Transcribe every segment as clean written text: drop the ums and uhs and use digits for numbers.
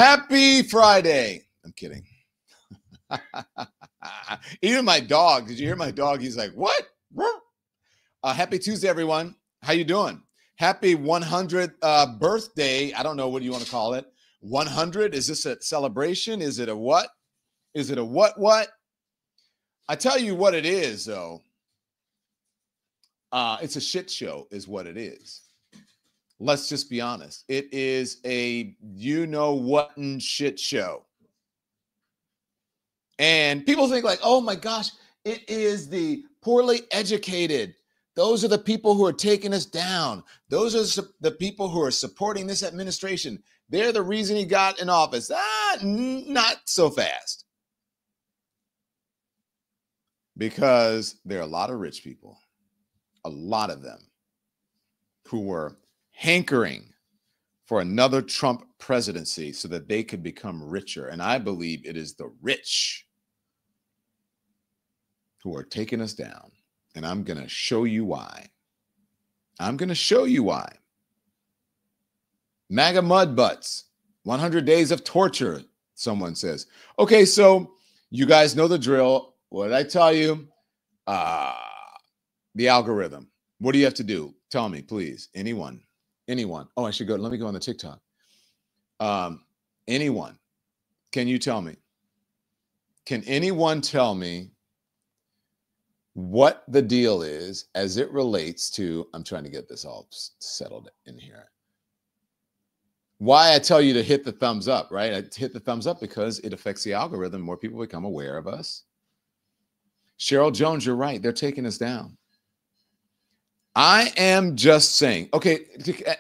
Happy Friday. I'm kidding. Even my dog, did you hear my dog? He's like, what? Happy Tuesday, everyone. How you doing? Happy 100th birthday. I don't know. What do you want to call it? 100? Is this a celebration? Is it a what? Is it a what? I tell you what it is, though. It's a shit show is what it is. Let's just be honest. It is a you-know-what shit show. And people think like, oh my gosh, it is the poorly educated. Those are the people who are taking us down. Those are the people who are supporting this administration. They're the reason he got in office. Not so fast. Because there are a lot of rich people, a lot of them, who were hankering for another Trump presidency so that they could become richer. And I believe it is the rich who are taking us down. And I'm going to show you why. I'm going to show you why. MAGA mud butts, 100 days of torture, someone says. Okay, so you guys know the drill. What did I tell you? The algorithm. What do you have to do? Tell me, please. Anyone. Oh, I should go. Let me go on the TikTok. Anyone. Can you tell me? Can anyone tell me what the deal is as it relates to, I'm trying to get this all settled in here. Why I tell you to hit the thumbs up, right? I hit the thumbs up because it affects the algorithm. More people become aware of us. Cheryl Jones, you're right. They're taking us down. I am just saying, okay,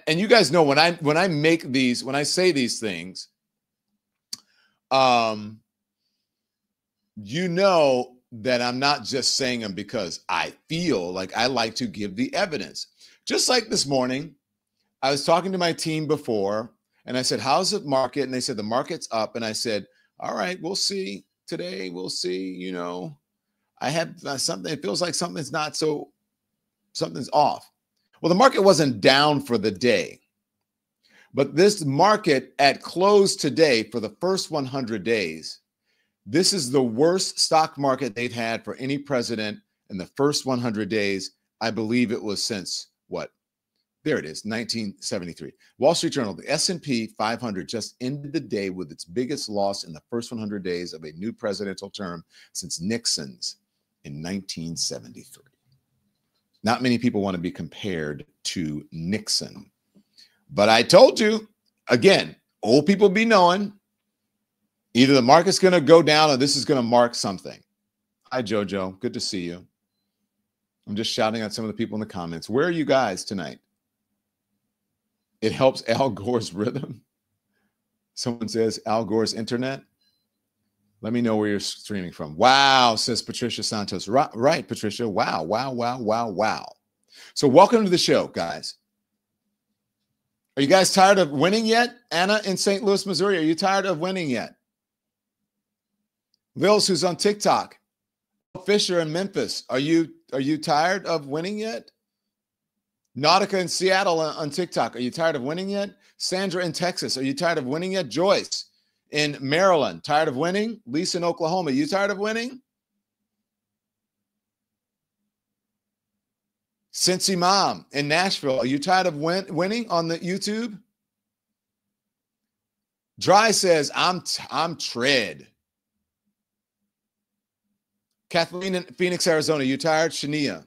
and you guys know when I say these things, you know that I'm not just saying them because I feel like I like to give the evidence. Just like this morning, I was talking to my team before, and I said, how's the market? And they said, the market's up. And I said, all right, we'll see today. We'll see, I had something, it feels like something's off. Well, the market wasn't down for the day, but this market at close today for the first 100 days, this is the worst stock market they've had for any president in the first 100 days. I believe it was since what? There it is, 1973. Wall Street Journal, the S&P 500 just ended the day with its biggest loss in the first 100 days of a new presidential term since Nixon's in 1973. Not many people want to be compared to Nixon. But I told you, again, old people be knowing, either the market's going to go down or this is going to mark something. Hi, Jojo. Good to see you. I'm just shouting at some of the people in the comments. Where are you guys tonight? It helps Al Gore's rhythm. Someone says Al Gore's internet. Let me know where you're streaming from. Wow, says Patricia Santos. Right, Patricia. Wow. So welcome to the show, guys. Are you guys tired of winning yet? Anna in St. Louis, Missouri, are you tired of winning yet? Vils, who's on TikTok. Fisher in Memphis, are you tired of winning yet? Nautica in Seattle on TikTok, are you tired of winning yet? Sandra in Texas, are you tired of winning yet? Joyce in Maryland, tired of winning? Lisa in Oklahoma, you tired of winning? Cincy Mom in Nashville, are you tired of winning on the YouTube? Dry says, I'm tread. Kathleen in Phoenix, Arizona, are you tired? Shania,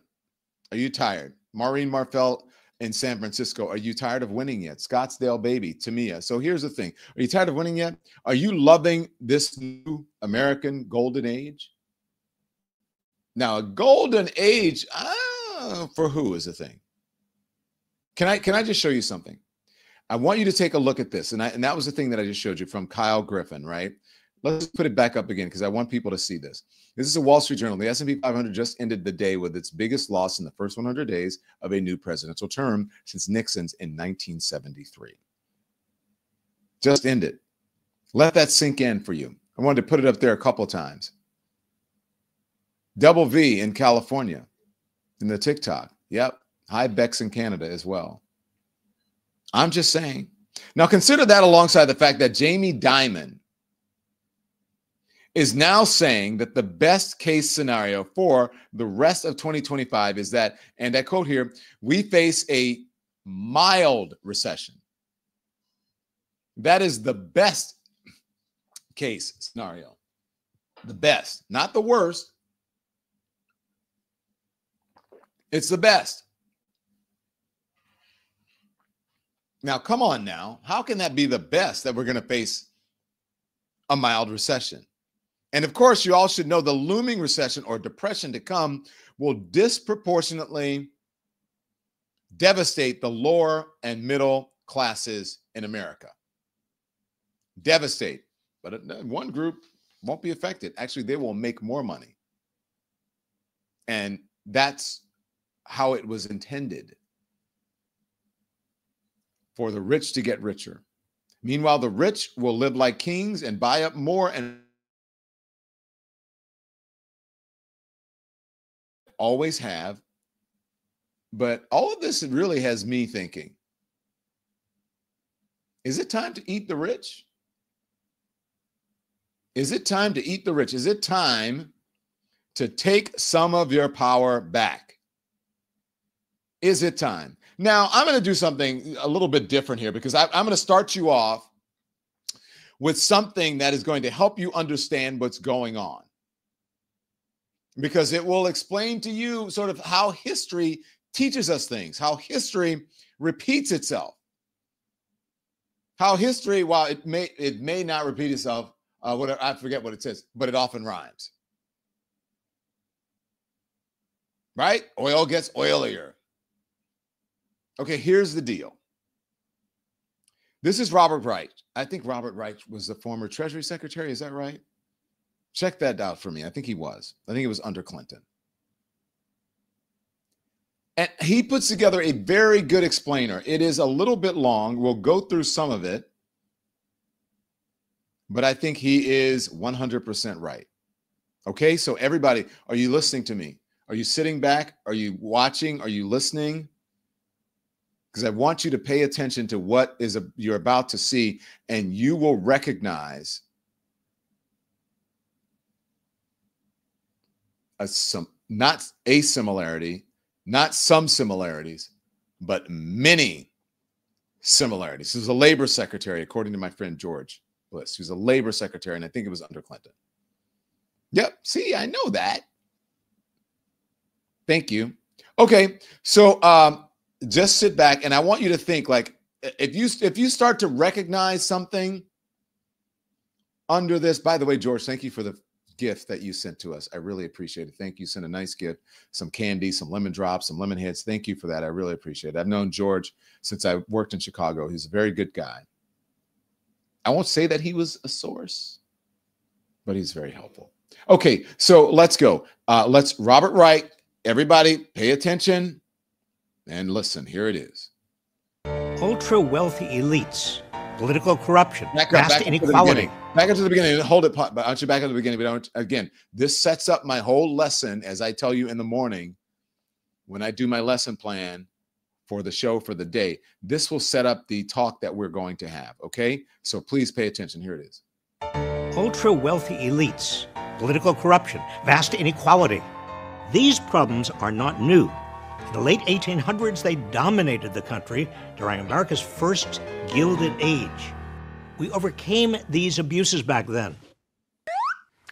are you tired? Maureen Marfell in San Francisco, are you tired of winning yet? Scottsdale baby, Tamia. So here's the thing. Are you tired of winning yet? Are you loving this new American golden age? Now, a golden age, for who is the thing? Can I just show you something? I want you to take a look at this. And that was the thing that I just showed you from Kyle Griffin, right? Let's put it back up again because I want people to see this. This is a Wall Street Journal. The S&P 500 just ended the day with its biggest loss in the first 100 days of a new presidential term since Nixon's in 1973. Just ended. Let that sink in for you. I wanted to put it up there a couple of times. Double V in California in the TikTok. Yep. Hi, Bex in Canada as well. I'm just saying. Now consider that alongside the fact that Jamie Dimon is now saying that the best case scenario for the rest of 2025 is that, and I quote here, we face a mild recession. That is the best case scenario. The best, not the worst. It's the best. Now, come on now. How can that be the best that we're going to face a mild recession? And of course, you all should know the looming recession or depression to come will disproportionately devastate the lower and middle classes in America. Devastate. But one group won't be affected. Actually, they will make more money. And that's how it was intended, for the rich to get richer. Meanwhile, the rich will live like kings and buy up more and always have. But all of this really has me thinking, is it time to eat the rich? Is it time to eat the rich? Is it time to take some of your power back? Is it time? Now, I'm going to do something a little bit different here because I'm going to start you off with something that is going to help you understand what's going on, because it will explain to you sort of how history teaches us things, how history repeats itself, how history, while it may not repeat itself, I forget what it says, but it often rhymes. Right? Oil gets oilier. Okay, here's the deal. This is Robert Wright. I think Robert Wright was the former Treasury Secretary. Is that right? Check that out for me. I think he was. I think it was under Clinton. And he puts together a very good explainer. It is a little bit long. We'll go through some of it. But I think he is 100% right. Okay, so everybody, are you listening to me? Are you sitting back? Are you watching? Are you listening? Because I want you to pay attention to what you're about to see, and you will recognize not a similarity, not some similarities, but many similarities. This is a labor secretary, according to my friend George Bliss. He was a labor secretary, and I think it was under Clinton. Yep, see, I know that. Thank you. Okay, so just sit back, and I want you to think, like, if you start to recognize something under this. By the way, George, thank you for the gift that you sent to us. I really appreciate it. Thank you. Sent a nice gift, some candy, some lemon drops, some lemon heads. Thank you for that. I really appreciate it. I've known George since I worked in Chicago. He's a very good guy. I won't say that he was a source, but he's very helpful. Okay, so let's go. Robert Wright. Everybody pay attention and listen. Here it is. Ultra wealthy elites, political corruption, vast inequality. Back up to the beginning. Hold it. But aren't you back at the beginning? But again, this sets up my whole lesson, as I tell you in the morning when I do my lesson plan for the show for the day. This will set up the talk that we're going to have. Okay, so please pay attention. Here it is. Ultra wealthy elites, political corruption, vast inequality. These problems are not new. In the late 1800s, they dominated the country during America's first Gilded Age. We overcame these abuses back then,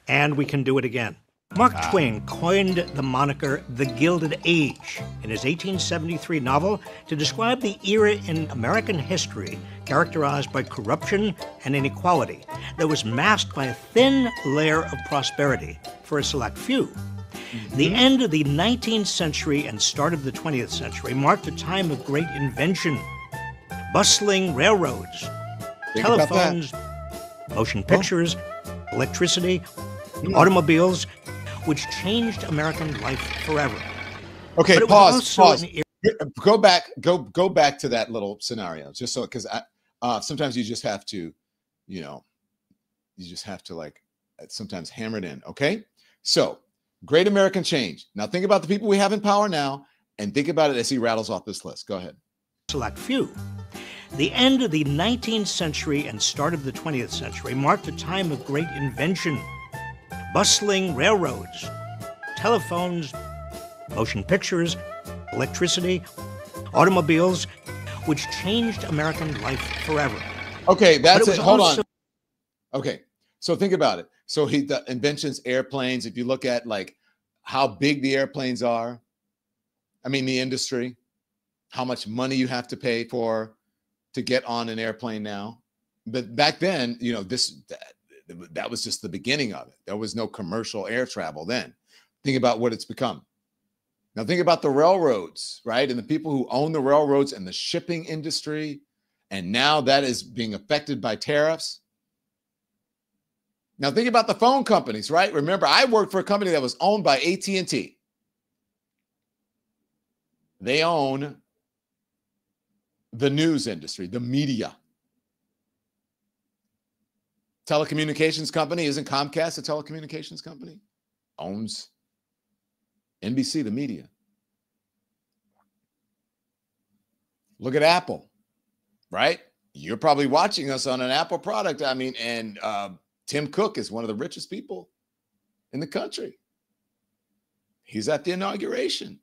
and we can do it again. Mark Twain coined the moniker the Gilded Age in his 1873 novel to describe the era in American history characterized by corruption and inequality that was masked by a thin layer of prosperity for a select few. The end of the 19th century and start of the 20th century marked a time of great invention. Bustling railroads, telephones, motion pictures, electricity, automobiles, which changed American life forever. Okay, pause. Go back to that little scenario, just so, because sometimes you just have to, like sometimes hammer it in. Okay, so great American change. Now think about the people we have in power now, and think about it as he rattles off this list. Go ahead. Select few. The end of the 19th century and start of the 20th century marked a time of great invention. Bustling railroads, telephones, motion pictures, electricity, automobiles, which changed American life forever. Okay, that's it. Hold on. Okay, so think about it. So the inventions, airplanes, if you look at like how big the airplanes are, I mean, the industry, how much money you have to pay to get on an airplane now. But back then, you know, that was just the beginning of it. There was no commercial air travel then. Think about what it's become. Now think about the railroads, right? And the people who own the railroads and the shipping industry. And now that is being affected by tariffs. Now think about the phone companies, right? Remember, I worked for a company that was owned by AT&T. They own the news industry, the media. Telecommunications company, isn't Comcast a telecommunications company? Owns NBC, the media. Look at Apple, right? You're probably watching us on an Apple product. I mean, and Tim Cook is one of the richest people in the country. He's at the inauguration.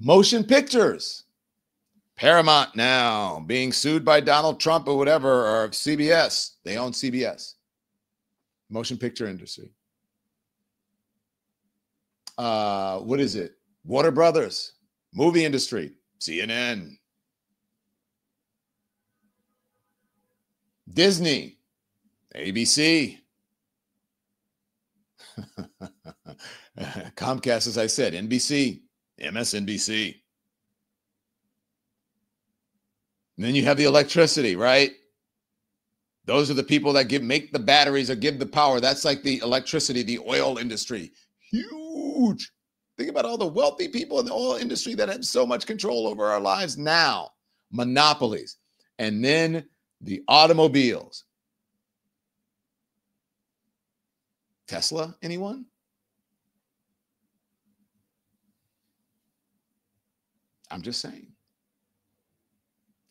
Motion pictures. Paramount now being sued by Donald Trump or whatever, or CBS. They own CBS. Motion picture industry. What is it? Warner Brothers. Movie industry. CNN. Disney. ABC. Comcast, as I said, NBC. MSNBC. And then you have the electricity, right? Those are the people that make the batteries or give the power. That's like the electricity, the oil industry. Huge. Think about all the wealthy people in the oil industry that have so much control over our lives now. Monopolies. And then the automobiles. Tesla, anyone? I'm just saying.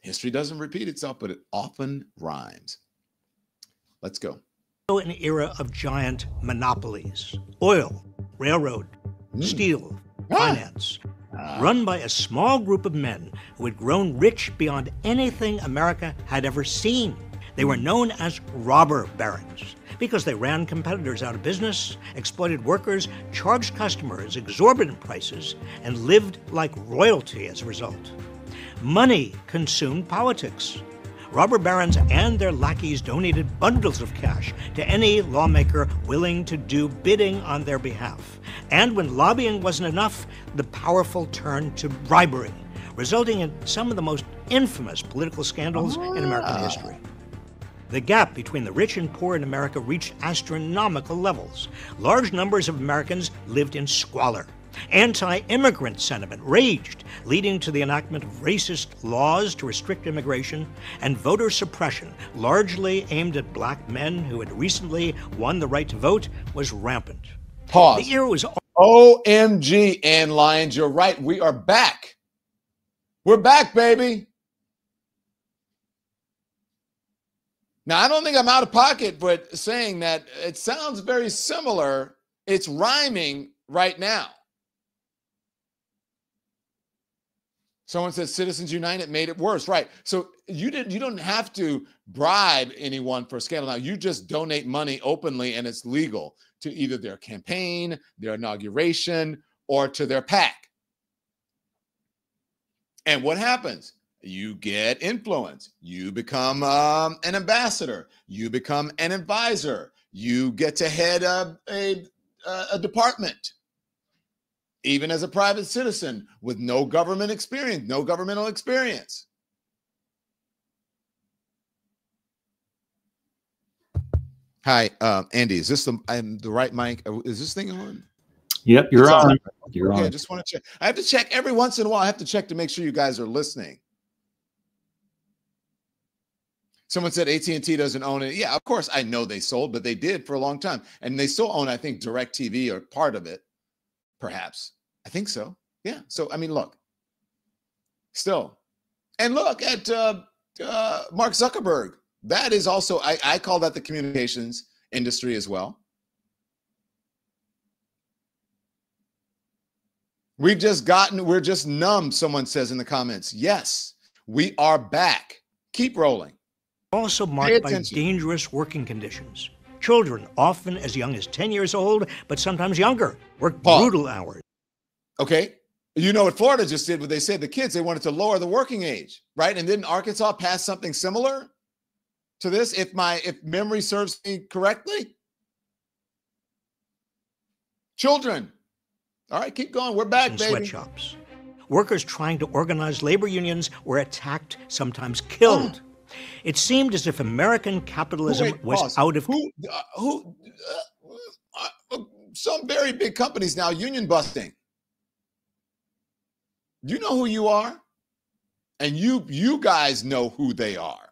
History doesn't repeat itself, but it often rhymes. Let's go. An era of giant monopolies. Oil, railroad, steel, finance. Run by a small group of men who had grown rich beyond anything America had ever seen. They were known as robber barons because they ran competitors out of business, exploited workers, charged customers exorbitant prices, and lived like royalty as a result. Money consumed politics. Robber barons and their lackeys donated bundles of cash to any lawmaker willing to do bidding on their behalf. And when lobbying wasn't enough, the powerful turned to bribery, resulting in some of the most infamous political scandals in American history. The gap between the rich and poor in America reached astronomical levels. Large numbers of Americans lived in squalor. Anti-immigrant sentiment raged, leading to the enactment of racist laws to restrict immigration, and voter suppression, largely aimed at black men who had recently won the right to vote, was rampant. Pause. The era was OMG, Ann Lyons, you're right. We are back. We're back, baby. Now, I don't think I'm out of pocket, but saying that it sounds very similar. It's rhyming right now. Someone said Citizens United made it worse, right? So you don't have to bribe anyone for a scandal. Now you just donate money openly, and it's legal to either their campaign, their inauguration, or to their PAC. And what happens? You get influence. You become an ambassador. You become an advisor. You get to head a department. Even as a private citizen with no government experience, no governmental experience. Hi, Andy, is this the right mic? Is this thing on? Yep, you're on. You're okay, on. I just want to check. I have to check every once in a while. I have to check to make sure you guys are listening. Someone said AT&T doesn't own it. Yeah, of course, I know they sold, but they did for a long time. And they still own, I think, DirecTV or part of it, perhaps. I think so. Yeah. So, I mean, look, still, And look at Mark Zuckerberg. That is also, I call that the communications industry as well. We're just numb, someone says in the comments. Yes, we are back. Keep rolling. Also marked by dangerous working conditions. Children, often as young as 10 years old, but sometimes younger, work brutal hours. Okay. You know what Florida just did? What they said, the kids, they wanted to lower the working age, right? And didn't Arkansas pass something similar to this, if memory serves me correctly? Children. All right, keep going. We're back, baby. Sweatshops. Workers trying to organize labor unions were attacked, sometimes killed. It seemed as if American capitalism was out of... Some very big companies now union busting. You know who you are? And you guys know who they are.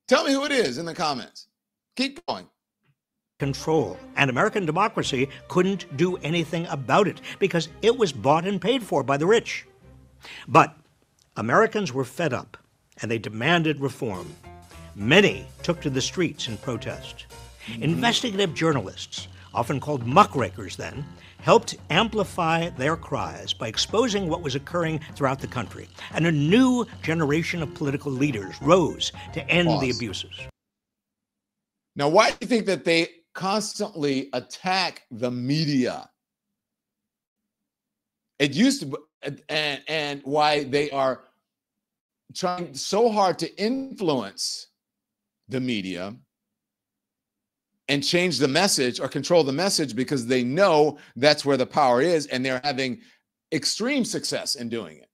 Tell me who it is in the comments. Keep going. Control, and American democracy couldn't do anything about it because it was bought and paid for by the rich. But Americans were fed up, and they demanded reform. Many took to the streets in protest. Investigative journalists, often called muckrakers then, helped amplify their cries by exposing what was occurring throughout the country. And a new generation of political leaders rose to end the abuses. Now, why do you think that they constantly attack the media? It used to, and why they are trying so hard to influence the media and change the message or control the message, because they know that's where the power is, and they're having extreme success in doing it.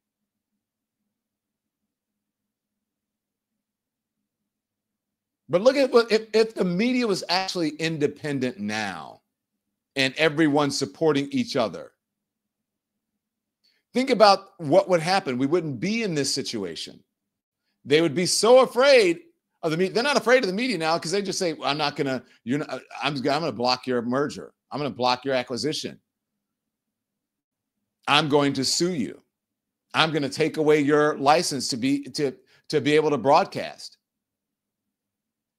But look at what if the media was actually independent now and everyone supporting each other. Think about what would happen. We wouldn't be in this situation. They would be so afraid of the media. They're not afraid of the media now because they just say, well, I'm going to block your merger. I'm going to block your acquisition. I'm going to sue you. I'm going to take away your license to be able to broadcast.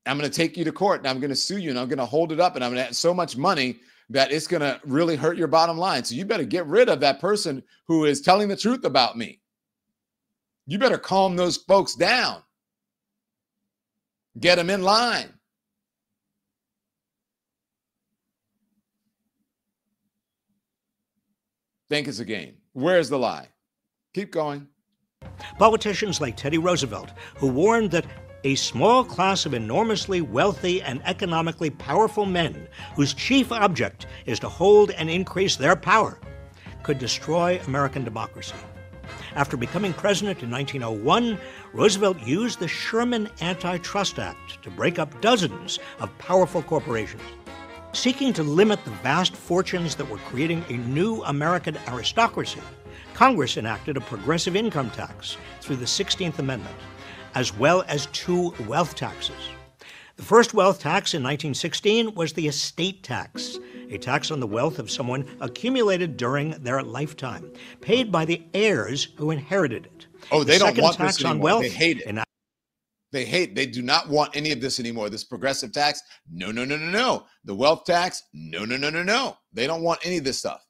I'm going to take you to court and I'm going to sue you and I'm going to hold it up and I'm going to have so much money that it's going to really hurt your bottom line. So you better get rid of that person who is telling the truth about me. You better calm those folks down. Get them in line. Think it's a game. Where's the lie? Keep going. Politicians like Teddy Roosevelt, who warned that a small class of enormously wealthy and economically powerful men, whose chief object is to hold and increase their power, could destroy American democracy. After becoming president in 1901, Roosevelt used the Sherman Antitrust Act to break up dozens of powerful corporations. Seeking to limit the vast fortunes that were creating a new American aristocracy, Congress enacted a progressive income tax through the 16th Amendment, as well as 2 wealth taxes. The first wealth tax in 1916 was the estate tax, a tax on the wealth of someone accumulated during their lifetime, paid by the heirs who inherited it. Oh, they don't want tax this on anymore. wealth, they hate it. They do not want any of this anymore. This progressive tax, no. The wealth tax, no. They don't want any of this stuff.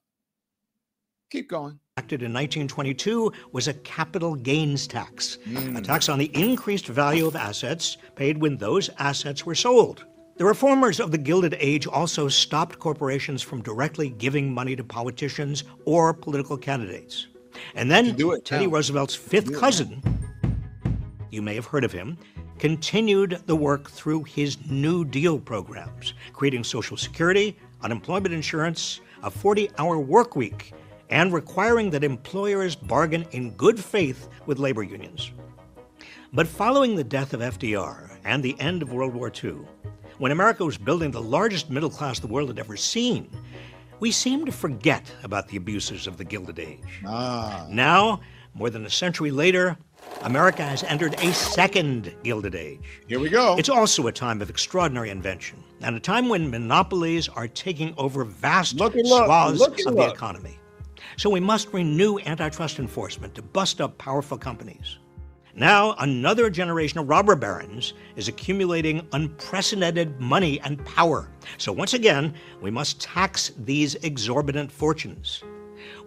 Keep going. Enacted in 1922 was a capital gains tax, a tax on the increased value of assets paid when those assets were sold. The reformers of the Gilded Age also stopped corporations from directly giving money to politicians or political candidates. And then Teddy Roosevelt's fifth cousin, you may have heard of him, continued the work through his New Deal programs, creating Social Security, unemployment insurance, a 40-hour work week, and requiring that employers bargain in good faith with labor unions. But following the death of FDR and the end of World War II, when America was building the largest middle class the world had ever seen, we seemed to forget about the abuses of the Gilded Age. Now, more than a century later, America has entered a second Gilded Age. Here we go. It's also a time of extraordinary invention, and a time when monopolies are taking over vast swaths of the economy. So we must renew antitrust enforcement to bust up powerful companies. Now, another generation of robber barons is accumulating unprecedented money and power. So once again, we must tax these exorbitant fortunes.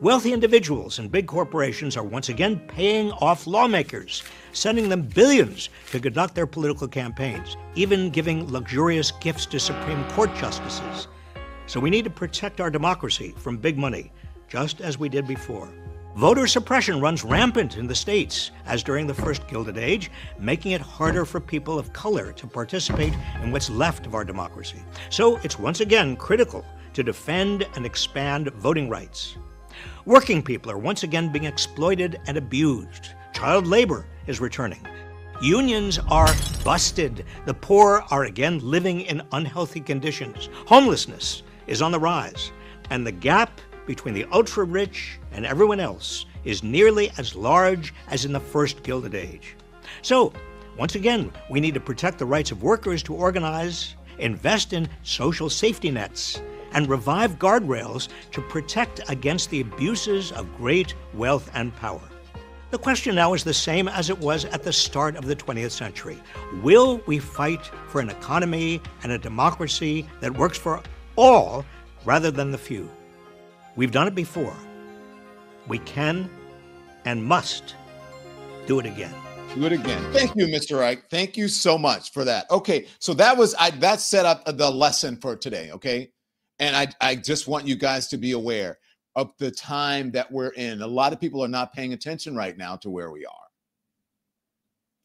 Wealthy individuals and big corporations are once again paying off lawmakers, sending them billions to conduct their political campaigns, even giving luxurious gifts to Supreme Court justices. So we need to protect our democracy from big money, just as we did before. Voter suppression runs rampant in the states, as during the first Gilded Age, making it harder for people of color to participate in what's left of our democracy. So it's once again critical to defend and expand voting rights. Working people are once again being exploited and abused. Child labor is returning. Unions are busted. The poor are again living in unhealthy conditions. Homelessness is on the rise. And the gap between the ultra-rich and everyone else is nearly as large as in the first Gilded Age. So, once again, we need to protect the rights of workers to organize, invest in social safety nets, and revive guardrails to protect against the abuses of great wealth and power. The question now is the same as it was at the start of the 20th century. Will we fight for an economy and a democracy that works for all rather than the few? We've done it before. We can and must do it again. Do it again. Thank you, Mr. Ike. Thank you so much for that. Okay, so that set up the lesson for today, okay? And I just want you guys to be aware of the time that we're in. A lot of people are not paying attention right now to where we are.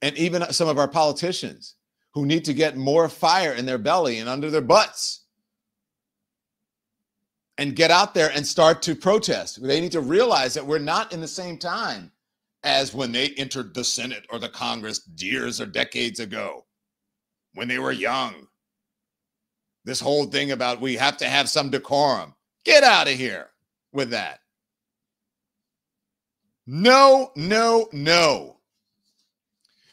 And even some of our politicians who need to get more fire in their belly and under their butts and get out there and start to protest. They need to realize that we're not in the same time as when they entered the Senate or the Congress years or decades ago, when they were young. This whole thing about we have to have some decorum. Get out of here with that. No, no, no.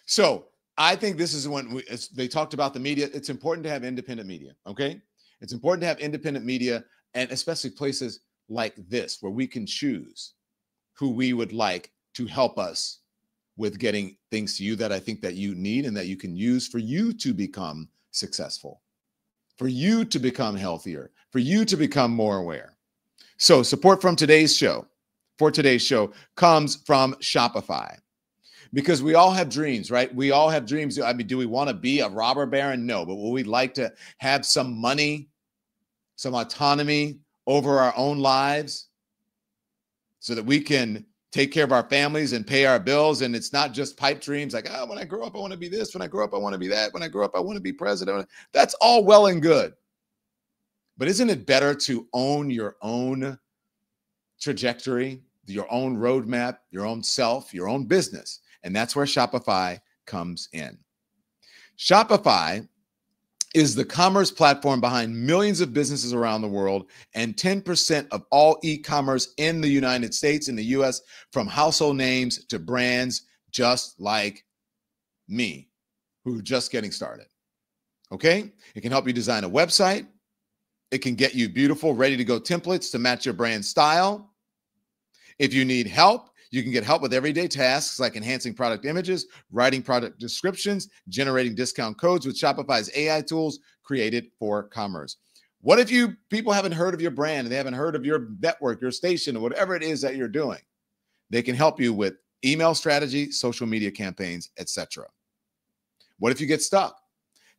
So I think this is when they talked about the media. It's important to have independent media, okay? It's important to have independent media, and especially places like this where we can choose who we would like to help us with getting things to you that I think that you need and that you can use for you to become successful, for you to become healthier, for you to become more aware. So support from today's show, for today's show, comes from Shopify. Because we all have dreams, right? We all have dreams. I mean, do we want to be a robber baron? No, but would we like to have some money, some autonomy over our own lives so that we can take care of our families and pay our bills? And it's not just pipe dreams like, oh, when I grow up, I want to be this. When I grow up, I want to be that. When I grow up, I want to be president. That's all well and good. But isn't it better to own your own trajectory, your own roadmap, your own self, your own business? And that's where Shopify comes in. Shopify is the commerce platform behind millions of businesses around the world and 10% of all e-commerce in the United States, in the US, from household names to brands just like me, who are just getting started. Okay? It can help you design a website. It can get you beautiful, ready-to-go templates to match your brand style. If you need help, you can get help with everyday tasks like enhancing product images, writing product descriptions, generating discount codes with Shopify's AI tools created for commerce. What if people haven't heard of your brand and they haven't heard of your network, your station, or whatever it is that you're doing? They can help you with email strategy, social media campaigns, etc. What if you get stuck?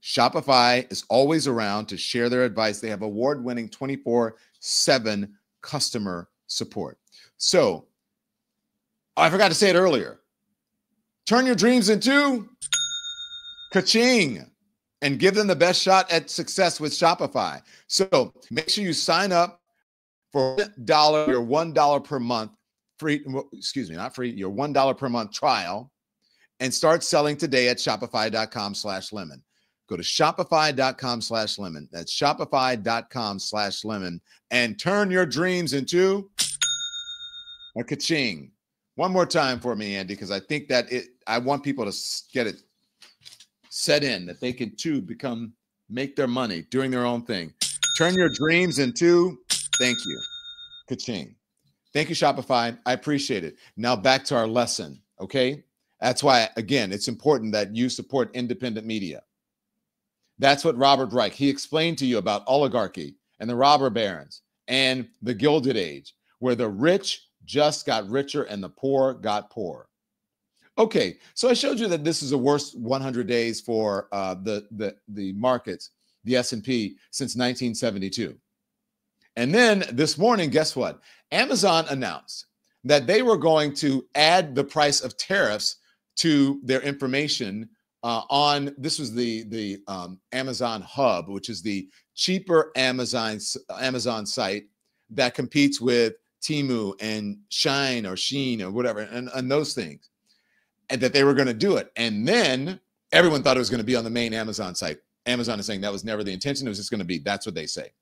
Shopify is always around to share their advice. They have award-winning 24/7 customer support. So, I forgot to say it earlier. Turn your dreams into ka-ching and give them the best shot at success with Shopify. So make sure you sign up for $1 or $1 per month free, excuse me, not free, your $1 per month trial, and start selling today at shopify.com/lemon. Go to shopify.com/lemon. That's shopify.com/lemon and turn your dreams into a ka-ching. One more time for me, Andy, because I think that I want people to get it set in that they can too make their money doing their own thing. Turn your dreams into, thank you, ka-ching. Thank you, Shopify. I appreciate it. Now back to our lesson, okay? That's why, again, it's important that you support independent media. That's what Robert Reich, he explained to you about oligarchy and the robber barons and the Gilded Age, where the rich just got richer and the poor got poorer. Okay, so I showed you that this is the worst 100 days for the markets, the S&P, since 1972. And then this morning, guess what? Amazon announced that they were going to add the price of tariffs to their information on, this was the Amazon Hub, which is the cheaper Amazon site that competes with Temu and Shine or Sheen or whatever, and those things. And that they were going to do it. And then everyone thought it was going to be on the main Amazon site. Amazon is saying that was never the intention. It was just going to be, that's what they say.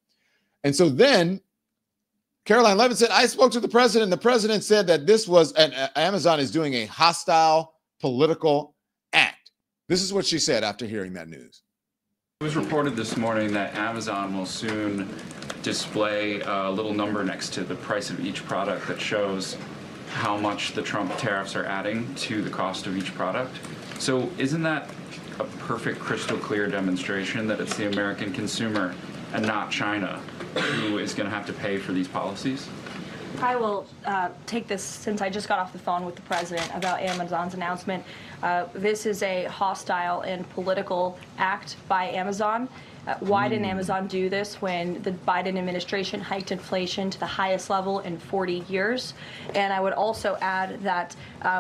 And so then Caroline Levitt said, I spoke to the president. The president said that this was, Amazon is doing a hostile political act. This is what she said after hearing that news. It was reported this morning that Amazon will soon display a little number next to the price of each product that shows how much the Trump tariffs are adding to the cost of each product. So isn't that a perfect crystal clear demonstration that it's the American consumer and not China who is going to have to pay for these policies? I will take this, since I just got off the phone with the president about Amazon's announcement. This is a hostile and political act by Amazon. Why didn't Amazon do this when the Biden administration hiked inflation to the highest level in 40 years? And I would also add that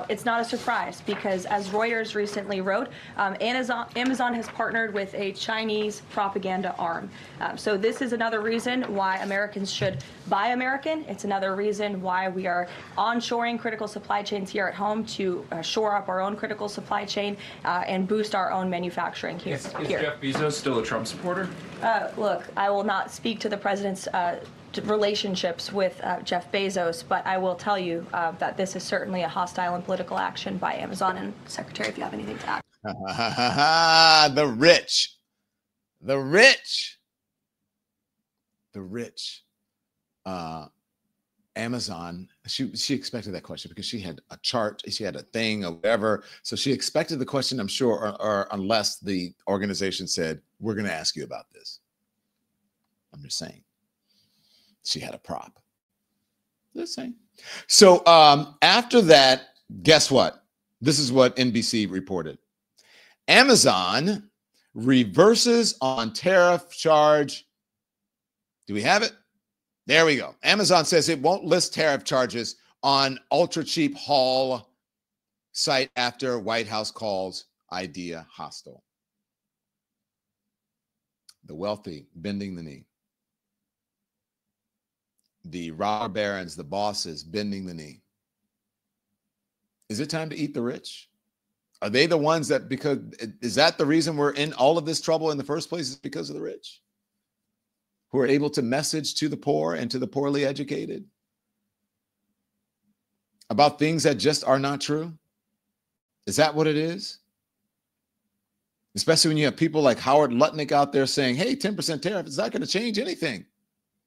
it's not a surprise because, as Reuters recently wrote, Amazon has partnered with a Chinese propaganda arm. So this is another reason why Americans should buy American. It's another reason why we are onshoring critical supply chains here at home to shore up our own critical supply chain and boost our own manufacturing here. Is Jeff Bezos still a Trump supporter? Look, I will not speak to the president's relationships with Jeff Bezos, but I will tell you that this is certainly a hostile and political action by Amazon. And Secretary, if you have anything to add. The rich. Amazon, she expected that question because she had a chart, she had a thing or whatever. So she expected the question, I'm sure, or unless the organization said, we're going to ask you about this. I'm just saying. She had a prop. Just saying. So after that, guess what? This is what NBC reported. Amazon reverses on tariff charge. Do we have it? There we go. Amazon says it won't list tariff charges on ultra cheap haul site after White House calls idea hostile. The wealthy bending the knee. The robber barons, the bosses bending the knee. Is it time to eat the rich? Are they the ones that, because, is that the reason we're in all of this trouble in the first place, is because of the rich? Who are able to message to the poor and to the poorly educated about things that just are not true? Is that what it is? Especially when you have people like Howard Lutnick out there saying, hey, 10% tariff is not going to change anything.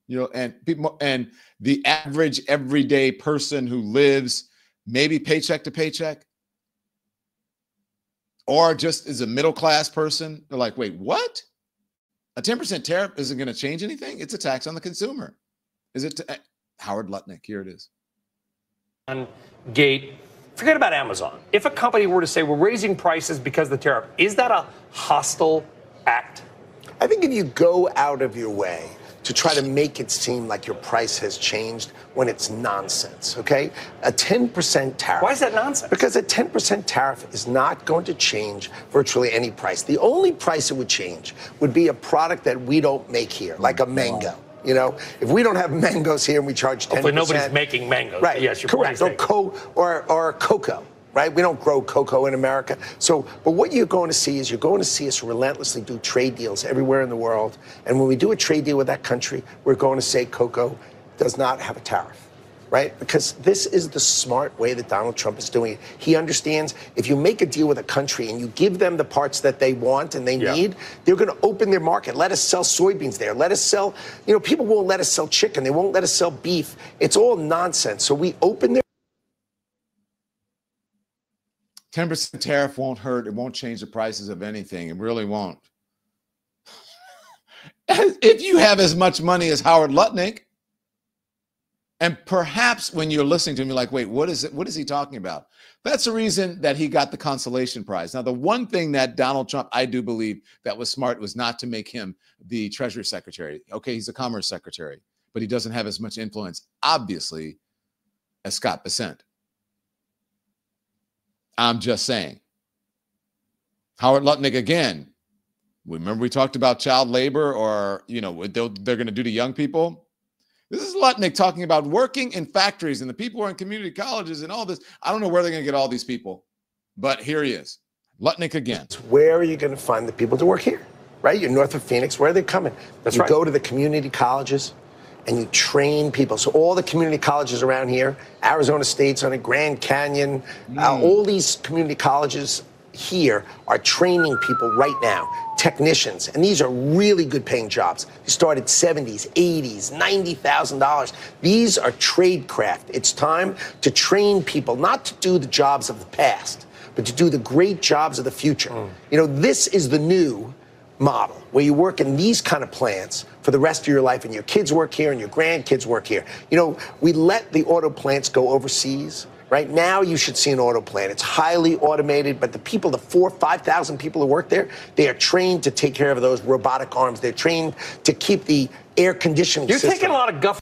You know, and people, and the average everyday person who lives maybe paycheck to paycheck or just is a middle-class person, they're like, wait, what? A 10% tariff isn't going to change anything? It's a tax on the consumer. Is it? Howard Lutnick, here it is. Gate, forget about Amazon. If a company were to say we're raising prices because of the tariff, is that a hostile act? I think if you go out of your way to try to make it seem like your price has changed when it's nonsense, okay? A 10% tariff. Why is that nonsense? Because a 10% tariff is not going to change virtually any price. The only price it would change would be a product that we don't make here, like a mango. You know, if we don't have mangoes here and we charge 10%. Hopefully nobody's making mangoes. Right, yes, you're correct. Or cocoa. Right? We don't grow cocoa in America. So, but what you're going to see is you're going to see us relentlessly do trade deals everywhere in the world. And when we do a trade deal with that country, we're going to say cocoa does not have a tariff, right? Because this is the smart way that Donald Trump is doing it. He understands if you make a deal with a country and you give them the parts that they want and they need, they're going to open their market. Let us sell soybeans there. Let us sell, you know, people won't let us sell chicken. They won't let us sell beef. It's all nonsense. So we open their 10% tariff won't hurt. It won't change the prices of anything. It really won't. If you have as much money as Howard Lutnick, and perhaps when you're listening to him, you're like, wait, what is it? What is he talking about? That's the reason that he got the consolation prize. Now, the one thing that Donald Trump, I do believe that was smart was not to make him the Treasury Secretary. Okay, he's a Commerce Secretary, but he doesn't have as much influence, obviously, as Scott Bessent. I'm just saying. Howard Lutnick, again, remember we talked about child labor or, you know, what they're going to do to young people? This is Lutnick talking about working in factories and the people who are in community colleges and all this. I don't know where they're going to get all these people, but here he is. Lutnick again. Where are you going to find the people to work here? Right? You're north of Phoenix. Where are they coming? That's you right. go to the community colleges and you train people. So all the community colleges around here, Arizona State's on it, Grand Canyon, all these community colleges here are training people right now, technicians, and these are really good paying jobs. You start at 70s, 80s, $90,000. These are trade craft. It's time to train people not to do the jobs of the past, but to do the great jobs of the future. You know, this is the new model where you work in these kind of plants for the rest of your life and your kids work here and your grandkids work here. You know, we let the auto plants go overseas. Right now, you should see an auto plant. It's highly automated, but the people, the 4,000, 5,000 people who work there, they are trained to take care of those robotic arms. They're trained to keep the air conditioning system. You're taking a lot of guff.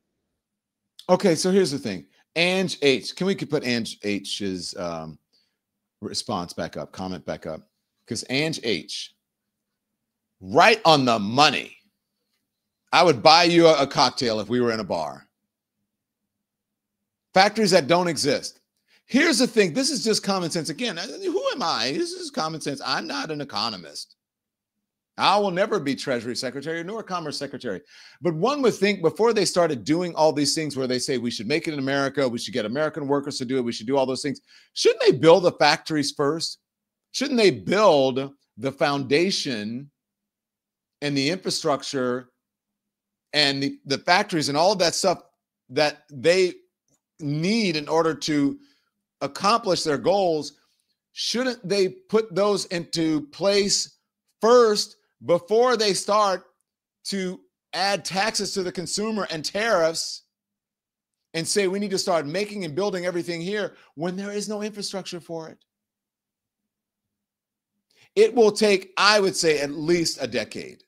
Okay, so here's the thing. Ange H. Can we put Ange H's response back up, comment back up? Because Ange H, right on the money. I would buy you a cocktail if we were in a bar. Factories that don't exist. Here's the thing. This is just common sense. Again, who am I? This is common sense. I'm not an economist. I will never be Treasury Secretary nor Commerce Secretary. But one would think before they started doing all these things where they say we should make it in America, we should get American workers to do it, we should do all those things. Shouldn't they build the factories first? Shouldn't they build the foundation and the infrastructure and the factories and all of that stuff that they need in order to accomplish their goals? Shouldn't they put those into place first before they start to add taxes to the consumer and tariffs and say we need to start making and building everything here when there is no infrastructure for it? It will take, I would say, at least a decade.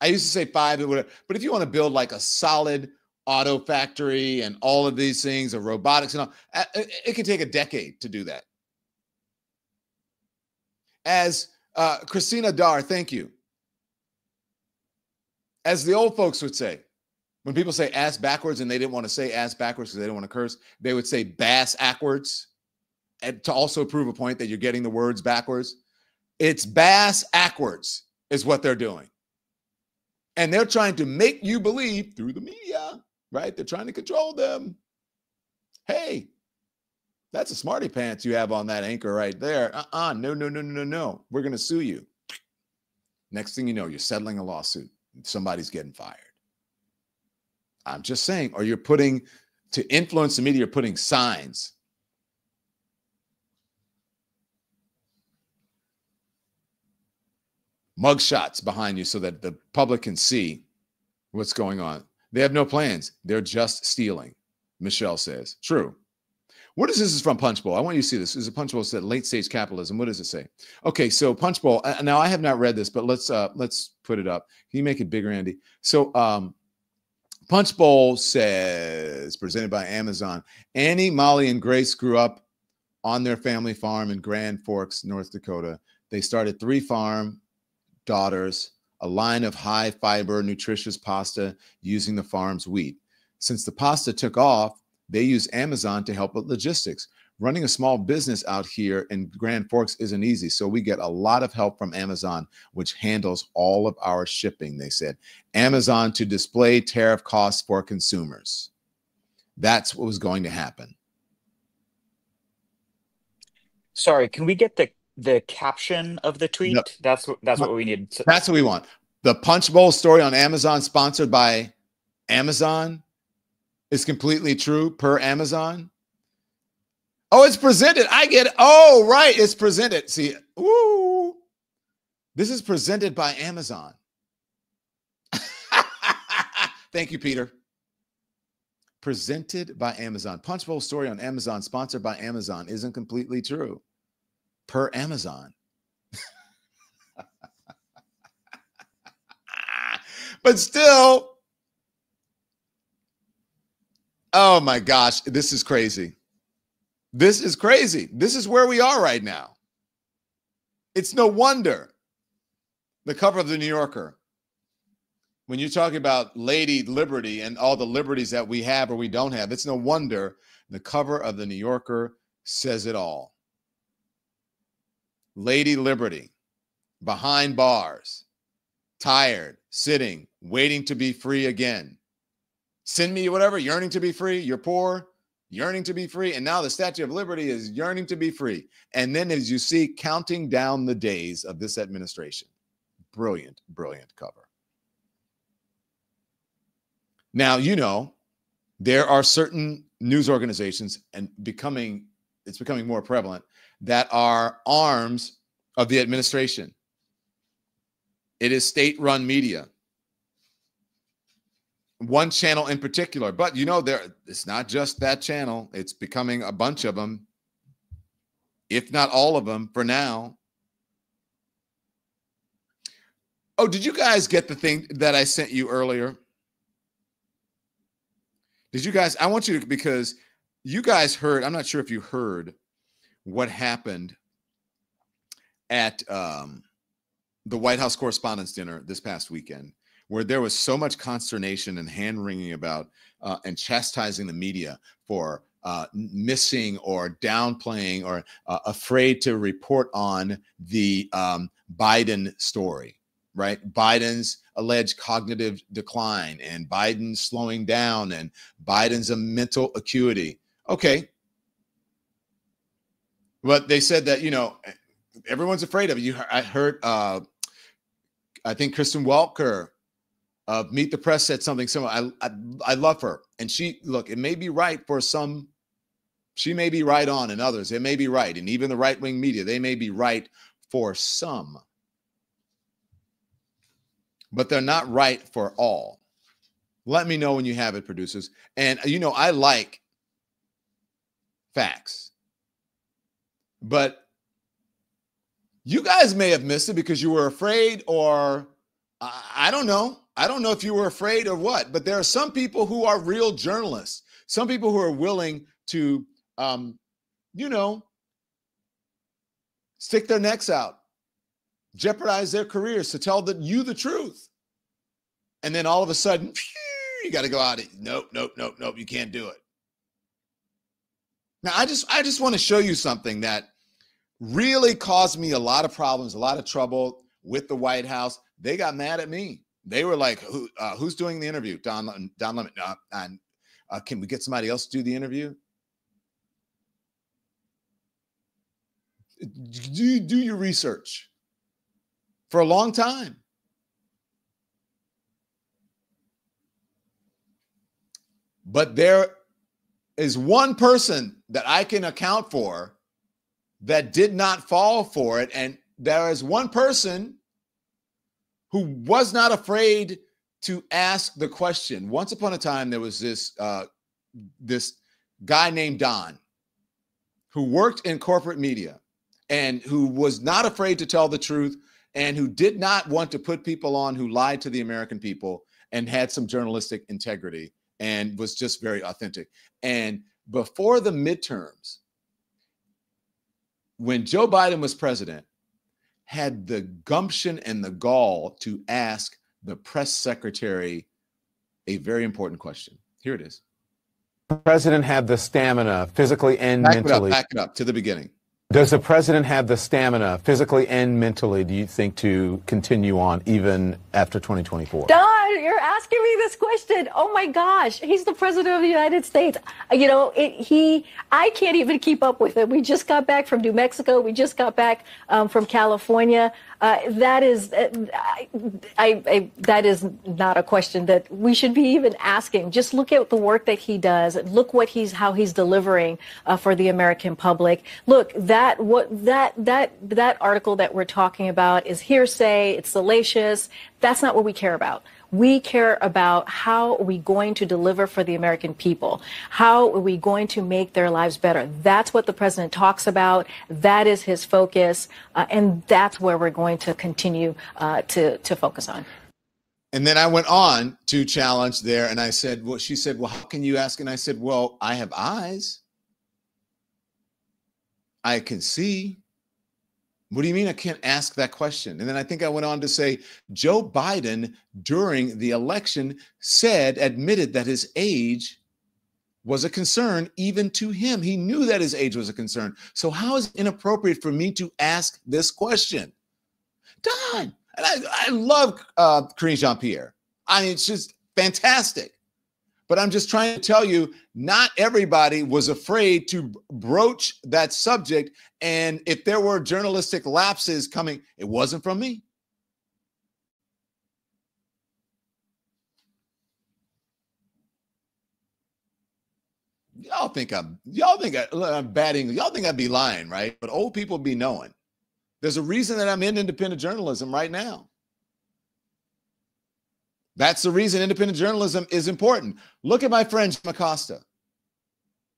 I used to say 5, but if you want to build like a solid auto factory and all of these things, or robotics and all, it can take a decade to do that. As Christina Dar, thank you. As the old folks would say, when people say ass backwards and they didn't want to say ass backwards because they didn't want to curse, they would say bass ackwards, and to also prove a point that you're getting the words backwards. It's bass ackwards is what they're doing. And they're trying to make you believe through the media, right? They're trying to control them. Hey, that's a smarty pants you have on that anchor right there. No. We're going to sue you. Next thing you know, you're settling a lawsuit. Somebody's getting fired. I'm just saying, or you're putting, to influence the media, you're putting signs. Mugshots behind you so that the public can see what's going on. They have no plans. They're just stealing, Michelle says. True. What is this? This is from Punchbowl. I want you to see this. This is a Punchbowl said late stage capitalism. What does it say? Okay, so Punchbowl. Now I have not read this, but let's put it up. Can you make it bigger, Andy? So Punchbowl says, presented by Amazon. Annie, Molly, and Grace grew up on their family farm in Grand Forks, North Dakota. They started 3 farm daughters, a line of high fiber, nutritious pasta using the farm's wheat. Since the pasta took off, they use Amazon to help with logistics. Running a small business out here in Grand Forks isn't easy, so we get a lot of help from Amazon, which handles all of our shipping, they said. Amazon to display tariff costs for consumers. That's what was going to happen. Sorry, can we get the caption of the tweet? No. That's what we need. That's what we want. The Punchbowl story on Amazon, sponsored by Amazon, is completely true per Amazon. Oh, it's presented. I get it. Oh, right. It's presented. See, ooh, this is presented by Amazon. Thank you, Peter. Presented by Amazon. Punchbowl story on Amazon, sponsored by Amazon, isn't completely true. Per Amazon. But still, oh my gosh, this is crazy. This is crazy. This is where we are right now. It's no wonder the cover of the New Yorker, when you're talking about Lady Liberty and all the liberties that we have or we don't have, it's no wonder the cover of the New Yorker says it all. Lady Liberty, behind bars, tired, sitting, waiting to be free again. Send me whatever, yearning to be free. You're poor, yearning to be free. And now the Statue of Liberty is yearning to be free. And then as you see, counting down the days of this administration. Brilliant, brilliant cover. Now, you know, there are certain news organizations, and it's becoming more prevalent, that are arms of the administration. It is state-run media. One channel in particular, but you know, it's not just that channel. It's becoming a bunch of them, if not all of them for now. Oh, did you guys get the thing that I sent you earlier? Did you guys? I want you to, because you guys heard, I'm not sure if you heard what happened at the White House Correspondents' Dinner this past weekend, where there was so much consternation and hand-wringing about and chastising the media for missing or downplaying or afraid to report on the Biden story, right? Biden's alleged cognitive decline and Biden's slowing down and Biden's a mental acuity. Okay. But they said that, you know, everyone's afraid of it. I heard, I think Kristen Welker of Meet the Press said something similar. I love her. And look, it may be right for some. She may be right on, and others, it may be right. And even the right-wing media, they may be right for some. But they're not right for all. Let me know when you have it, producers. And, you know, I like facts. But you guys may have missed it because you were afraid, or I don't know. I don't know if you were afraid or what, but there are some people who are real journalists, some people who are willing to, you know, stick their necks out, jeopardize their careers to tell you the truth. And then all of a sudden, you got to go out. Nope, you can't do it. Now, I just want to show you something that really caused me a lot of problems, a lot of trouble with the White House. They got mad at me. They were like, who's doing the interview? Don Lemon. Can we get somebody else to do the interview? Do your research. For a long time. But there is one person that I can account for that did not fall for it. And there is one person who was not afraid to ask the question. Once upon a time, there was this guy named Don who worked in corporate media and who was not afraid to tell the truth and who did not want to put people on who lied to the American people and had some journalistic integrity and was just very authentic. And before the midterms, when Joe Biden was president, had the gumption and the gall to ask the press secretary a very important question. Here it is. The president had the stamina, physically and mentally. Back it up to the beginning. Does the president have the stamina, physically and mentally, do you think, to continue on even after 2024? Don, you're asking me this question. Oh my gosh, he's the president of the United States. You know, I can't even keep up with it. We just got back from New Mexico. We just got back from California. That is not a question that we should be even asking. Just look at the work that he does. Look how he's delivering for the American public. Look, that article that we're talking about is hearsay. It's salacious. That's not what we care about. We care about how are we going to deliver for the American people? How are we going to make their lives better? That's what the president talks about. That is his focus. And that's where we're going to continue to focus on. And then I went on to challenge there. And I said, well, she said, well, how can you ask? And I said, well, I have eyes. I can see. What do you mean I can't ask that question? And then I think I went on to say, Joe Biden, during the election, admitted that his age was a concern even to him. He knew that his age was a concern. So how is it inappropriate for me to ask this question? Don, and I love Karine Jean-Pierre. I mean, it's just fantastic. But I'm just trying to tell you, not everybody was afraid to broach that subject. And if there were journalistic lapses coming, it wasn't from me. Y'all think I'm batting. Y'all think I'd be lying, right? But old people be knowing. There's a reason that I'm in independent journalism right now. That's the reason independent journalism is important. Look at my friend Jim Acosta.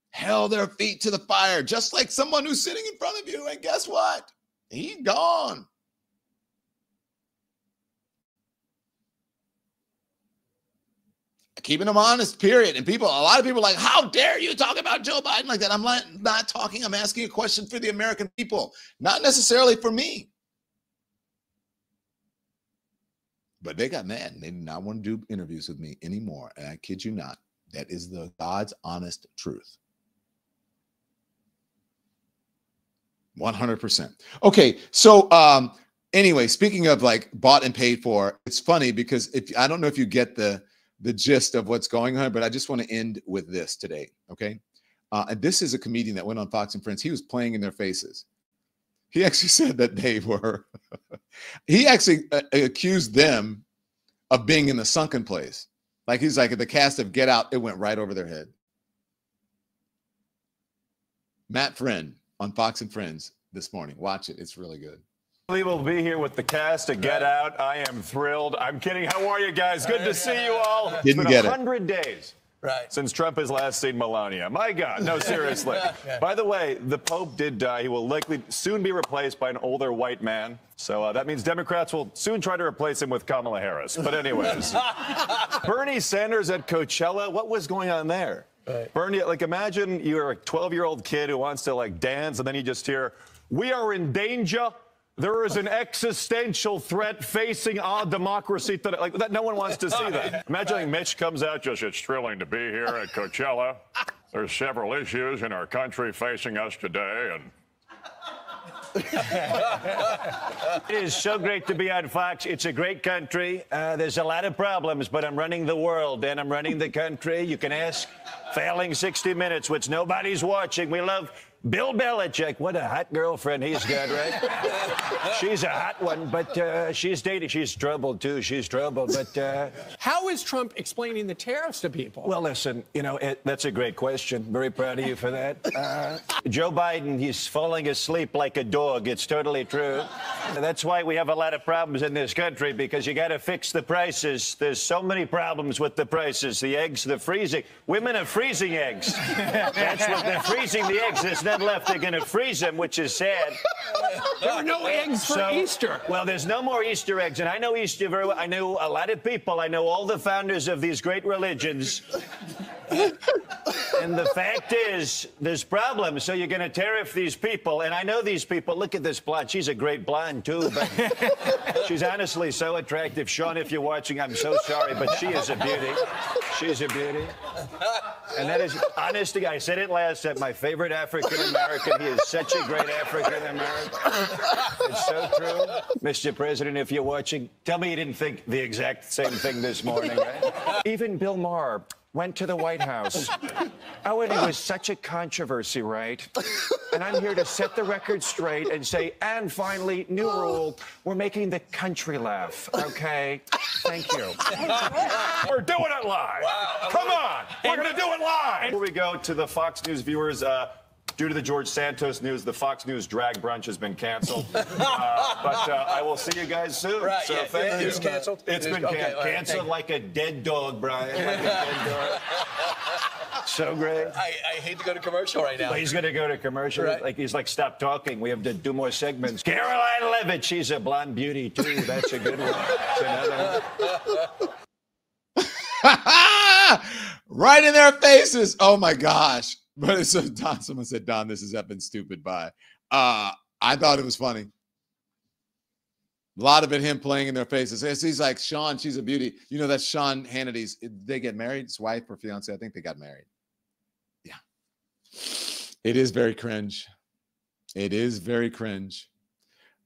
Held their feet to the fire, just like someone who's sitting in front of you. And guess what? He's gone. Keeping them honest, period. And a lot of people are like, how dare you talk about Joe Biden like that? I'm not talking. I'm asking a question for the American people, not necessarily for me. But they got mad and they did not want to do interviews with me anymore. And I kid you not, that is the God's honest truth. 100%. Okay, so anyway, speaking of like bought and paid for, it's funny because I don't know if you get the gist of what's going on, but I just want to end with this today, okay? And this is a comedian that went on Fox and Friends. He was playing in their faces. He actually said that they were, he actually accused them of being in the sunken place. Like he's like, the cast of Get Out, it went right over their head. Matt Friend on Fox and Friends this morning. Watch it. It's really good. We will be here with the cast of Get Out. I am thrilled. I'm kidding. How are you guys? Good to see you all. Didn't get it. 100 days. Right. Since Trump has last seen Melania. My God. No, seriously. By the way, the Pope did die. He will likely soon be replaced by an older white man. So that means Democrats will soon try to replace him with Kamala Harris. But anyways, Bernie Sanders at Coachella. What was going on there? Right. Bernie, like imagine you're a 12-year-old kid who wants to like dance and then you just hear, we are in danger. There is an existential threat facing our democracy today. Like that, no one wants to see that. Imagine like Mitch comes out, just it's thrilling to be here at Coachella. There's several issues in our country facing us today, and it is so great to be on Fox. It's a great country. There's a lot of problems, but I'm running the world and I'm running the country. You can ask Failing 60 Minutes, which nobody's watching. We love Bill Belichick. What a hot girlfriend he's got, right? She's a hot one, but she's dating. She's troubled, too. She's troubled, but... How is Trump explaining the tariffs to people? Well, listen, you know, that's a great question. Very proud of you for that. Joe Biden, he's falling asleep like a dog. It's totally true. That's why we have a lot of problems in this country, because you got to fix the prices. There's so many problems with the prices. The eggs, the freezing. Women are freezing eggs. That's what they're freezing the eggs. There's none left. They're going to freeze them, which is sad. There are no eggs for Easter. Well, there's no more Easter eggs, and I know Easter very well. I know a lot of people. I know all the founders of these great religions. And the fact is, there's problems. So you're going to tariff these people. And I know these people. Look at this blonde. She's a great blonde, too. But she's honestly so attractive. Sean, if you're watching, I'm so sorry. But she is a beauty. She's a beauty. And that is, honestly, I said it last time, my favorite African-American. He is such a great African-American. It's so true. Mr. President, if you're watching, tell me you didn't think the exact same thing this morning, right? Even Bill Maher went to the White House. Oh, and it was such a controversy, right? And I'm here to set the record straight and say, and finally, new rule, we're making the country laugh, okay? Thank you. We're doing it live. Wow. Come on. We're going to do it live. Before we go to the Fox News viewers, due to the George Santos news, the Fox News drag brunch has been canceled. But I will see you guys soon. Right, so yeah, thank you. It's canceled? It's been Canceled like a dead dog, Brian. Like a dead dog. So great. I hate to go to commercial right now. Well, he's going to go to commercial. Right. He's like, stop talking. We have to do more segments. Caroline Levitt, she's a blonde beauty, too. That's a good one. That's another one. Right in their faces. Oh, my gosh. But it's so Don, someone said, Don, this is effing stupid. Bye. I thought it was funny. A lot of it, him playing in their faces. He's like, Sean, she's a beauty. You know, that's Sean Hannity's. They get married. His wife or fiance, I think they got married. Yeah. It is very cringe. It is very cringe.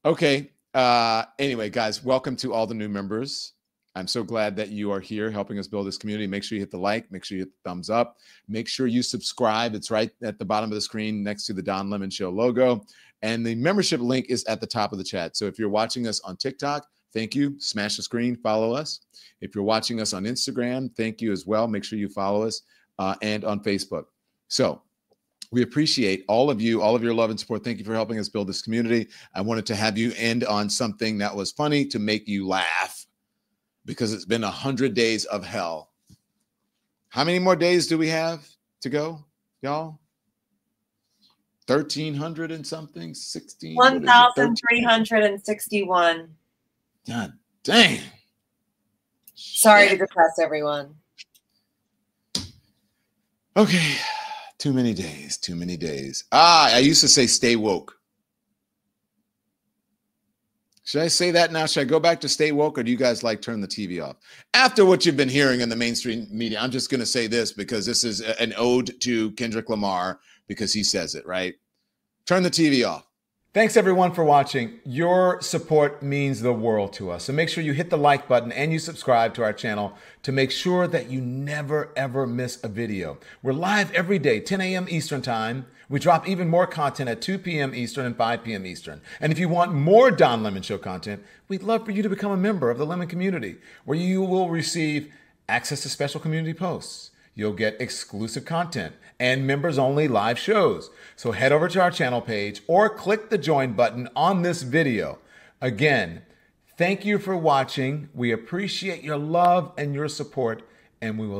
Okay. Anyway, guys, welcome to all the new members. I'm so glad that you are here helping us build this community. Make sure you hit the like. Make sure you hit the thumbs up. Make sure you subscribe. It's right at the bottom of the screen next to the Don Lemon Show logo. And the membership link is at the top of the chat. So if you're watching us on TikTok, thank you. Smash the screen. Follow us. If you're watching us on Instagram, thank you as well. Make sure you follow us and on Facebook. So we appreciate all of you, all of your love and support. Thank you for helping us build this community. I wanted to have you end on something that was funny to make you laugh, because it's been 100 days of hell. How many more days do we have to go, y'all? 1,300 and something? 16? 1,361. God dang. Sorry to depress everyone. Okay. Too many days. Too many days. I used to say stay woke. Should I say that now? Should I go back to stay woke, or do you guys like turn the TV off? After what you've been hearing in the mainstream media, I'm just going to say this because this is an ode to Kendrick Lamar because he says it, right? Turn the TV off. Thanks, everyone, for watching. Your support means the world to us. So make sure you hit the like button and you subscribe to our channel to make sure that you never, ever miss a video. We're live every day, 10 a.m. Eastern Time. We drop even more content at 2 p.m. Eastern and 5 p.m. Eastern. And if you want more Don Lemon Show content, we'd love for you to become a member of the Lemon community, where you will receive access to special community posts. You'll get exclusive content and members-only live shows. So head over to our channel page or click the join button on this video. Again, thank you for watching. We appreciate your love and your support, and we will